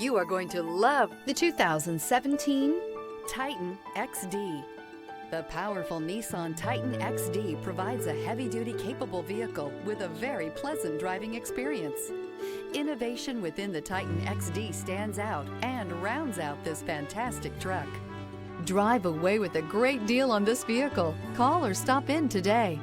You are going to love the 2017 Titan XD. The powerful Nissan Titan XD provides a heavy-duty capable vehicle with a very pleasant driving experience. Innovation within the Titan XD stands out and rounds out this fantastic truck. Drive away with a great deal on this vehicle. Call or stop in today.